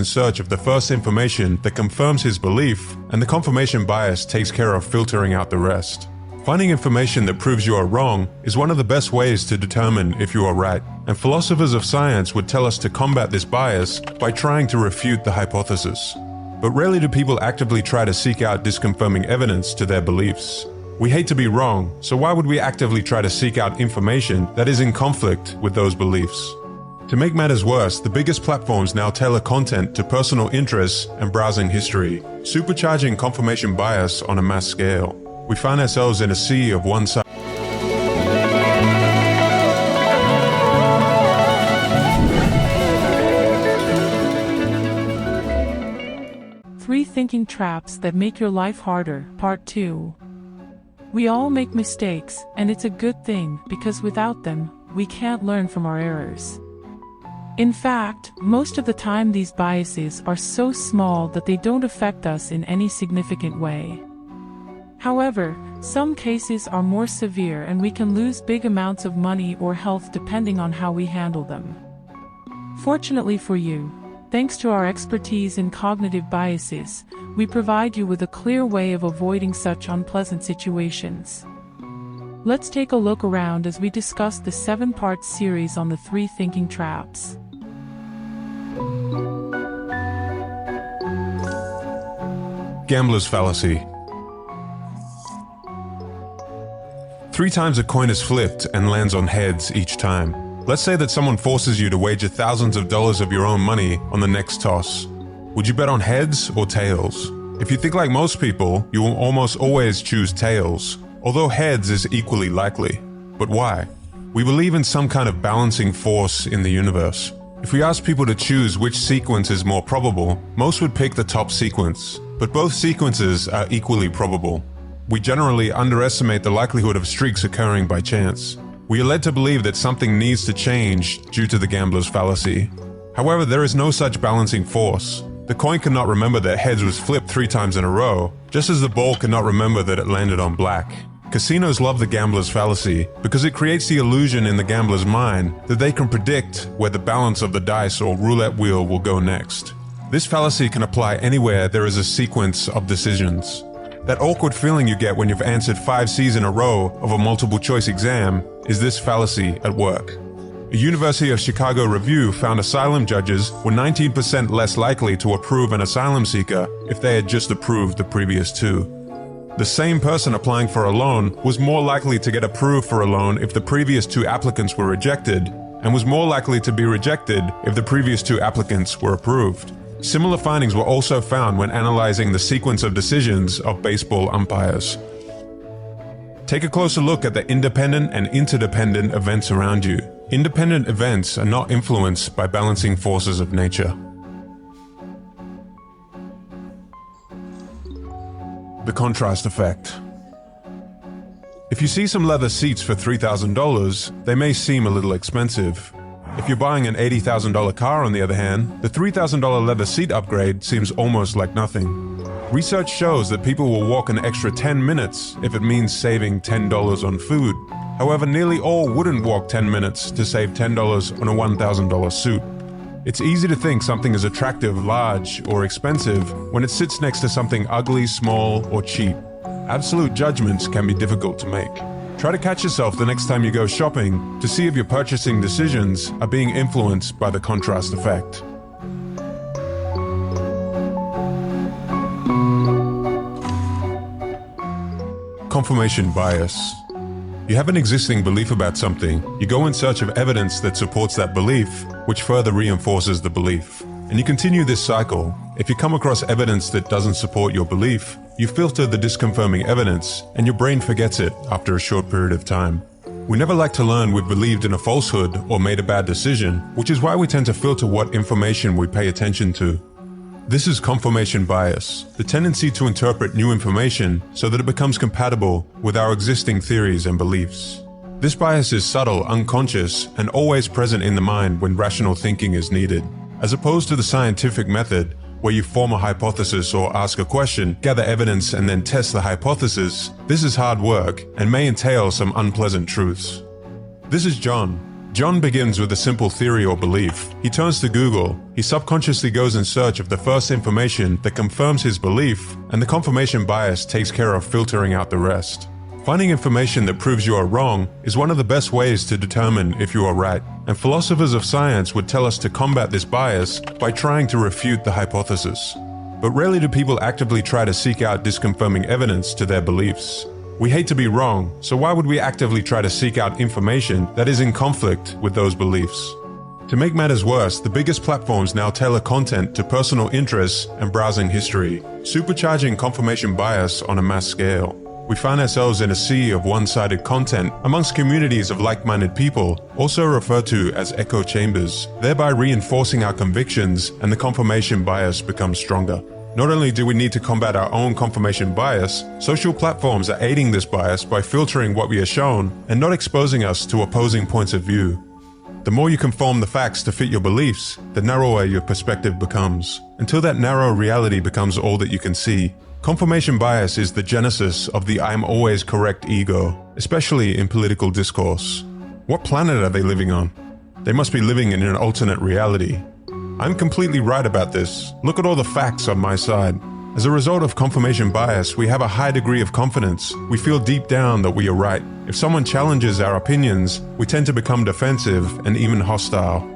in search of the first information that confirms his belief, and the confirmation bias takes care of filtering out the rest. Finding information that proves you are wrong is one of the best ways to determine if you are right, and philosophers of science would tell us to combat this bias by trying to refute the hypothesis. But rarely do people actively try to seek out disconfirming evidence to their beliefs. We hate to be wrong, so why would we actively try to seek out information that is in conflict with those beliefs? To make matters worse, the biggest platforms now tailor content to personal interests and browsing history, supercharging confirmation bias on a mass scale. We find ourselves in a sea of one-sided. Three thinking traps that make your life harder, Part 2. We all make mistakes, and it's a good thing, because without them, we can't learn from our errors. In fact, most of the time these biases are so small that they don't affect us in any significant way. However, some cases are more severe and we can lose big amounts of money or health depending on how we handle them. Fortunately for you, thanks to our expertise in cognitive biases, we provide you with a clear way of avoiding such unpleasant situations. Let's take a look around as we discuss the 7-part series on the 3 thinking traps. Gambler's fallacy. 3 times a coin is flipped and lands on heads each time. Let's say that someone forces you to wager thousands of dollars of your own money on the next toss. Would you bet on heads or tails? If you think like most people, you will almost always choose tails, although heads is equally likely. But why? We believe in some kind of balancing force in the universe. If we ask people to choose which sequence is more probable, most would pick the top sequence, but both sequences are equally probable. We generally underestimate the likelihood of streaks occurring by chance. We are led to believe that something needs to change due to the gambler's fallacy. However, there is no such balancing force. The coin cannot remember that heads was flipped 3 times in a row, just as the ball cannot remember that it landed on black. Casinos love the gambler's fallacy because it creates the illusion in the gambler's mind that they can predict where the balance of the dice or roulette wheel will go next. This fallacy can apply anywhere there is a sequence of decisions. That awkward feeling you get when you've answered 5 C's in a row of a multiple choice exam is this fallacy at work. A University of Chicago review found asylum judges were 19% less likely to approve an asylum seeker if they had just approved the previous 2. The same person applying for a loan was more likely to get approved for a loan if the previous 2 applicants were rejected, and was more likely to be rejected if the previous 2 applicants were approved. Similar findings were also found when analyzing the sequence of decisions of baseball umpires. Take a closer look at the independent and interdependent events around you. Independent events are not influenced by balancing forces of nature. The contrast effect. If you see some leather seats for $3,000, they may seem a little expensive. If you're buying an $80,000 car, on the other hand, the $3,000 leather seat upgrade seems almost like nothing. Research shows that people will walk an extra 10 minutes if it means saving $10 on food. However, nearly all wouldn't walk 10 minutes to save $10 on a $1,000 suit. It's easy to think something is attractive, large, or expensive when it sits next to something ugly, small, or cheap. Absolute judgments can be difficult to make. Try to catch yourself the next time you go shopping to see if your purchasing decisions are being influenced by the contrast effect. Confirmation bias. You have an existing belief about something, you go in search of evidence that supports that belief, which further reinforces the belief. And you continue this cycle. If you come across evidence that doesn't support your belief, you filter the disconfirming evidence, and your brain forgets it after a short period of time. We never like to learn we've believed in a falsehood or made a bad decision, which is why we tend to filter what information we pay attention to. This is confirmation bias, the tendency to interpret new information so that it becomes compatible with our existing theories and beliefs. This bias is subtle, unconscious, and always present in the mind when rational thinking is needed. As opposed to the scientific method, where you form a hypothesis or ask a question, gather evidence, and then test the hypothesis, this is hard work and may entail some unpleasant truths. This is John. John begins with a simple theory or belief. He turns to Google. He subconsciously goes in search of the first information that confirms his belief, and the confirmation bias takes care of filtering out the rest. Finding information that proves you are wrong is one of the best ways to determine if you are right, and philosophers of science would tell us to combat this bias by trying to refute the hypothesis. But rarely do people actively try to seek out disconfirming evidence to their beliefs. We hate to be wrong, so why would we actively try to seek out information that is in conflict with those beliefs? To make matters worse, the biggest platforms now tailor content to personal interests and browsing history, supercharging confirmation bias on a mass scale. We find ourselves in a sea of one-sided content amongst communities of like-minded people, also referred to as echo chambers, thereby reinforcing our convictions, and the confirmation bias becomes stronger. Not only do we need to combat our own confirmation bias, social platforms are aiding this bias by filtering what we are shown and not exposing us to opposing points of view. The more you conform the facts to fit your beliefs, the narrower your perspective becomes, until that narrow reality becomes all that you can see. Confirmation bias is the genesis of the "I'm always correct" ego, especially in political discourse. What planet are they living on? They must be living in an alternate reality. I'm completely right about this. Look at all the facts on my side. As a result of confirmation bias, we have a high degree of confidence. We feel deep down that we are right. If someone challenges our opinions, we tend to become defensive and even hostile.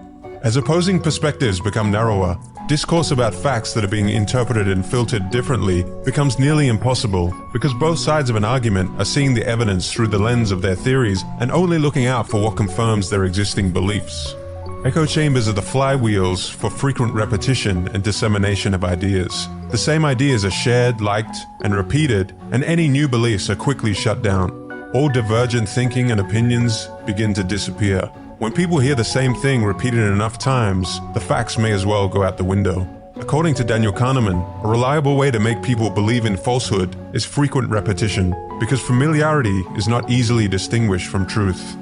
As opposing perspectives become narrower, discourse about facts that are being interpreted and filtered differently becomes nearly impossible because both sides of an argument are seeing the evidence through the lens of their theories and only looking out for what confirms their existing beliefs. Echo chambers are the flywheels for frequent repetition and dissemination of ideas. The same ideas are shared, liked, and repeated, and any new beliefs are quickly shut down. All divergent thinking and opinions begin to disappear. When people hear the same thing repeated enough times, the facts may as well go out the window. According to Daniel Kahneman, a reliable way to make people believe in falsehood is frequent repetition, because familiarity is not easily distinguished from truth.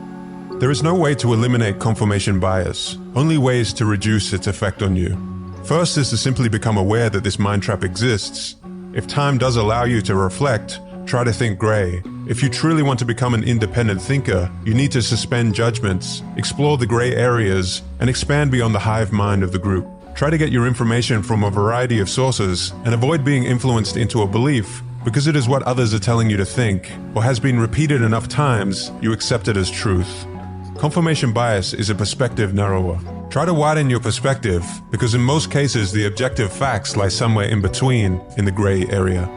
There is no way to eliminate confirmation bias, only ways to reduce its effect on you. First is to simply become aware that this mind trap exists. If time does allow you to reflect, try to think gray. If you truly want to become an independent thinker, you need to suspend judgments, explore the gray areas, and expand beyond the hive mind of the group. Try to get your information from a variety of sources and avoid being influenced into a belief because it is what others are telling you to think or has been repeated enough times you accept it as truth. Confirmation bias is a perspective narrower. Try to widen your perspective because in most cases the objective facts lie somewhere in between in the gray area.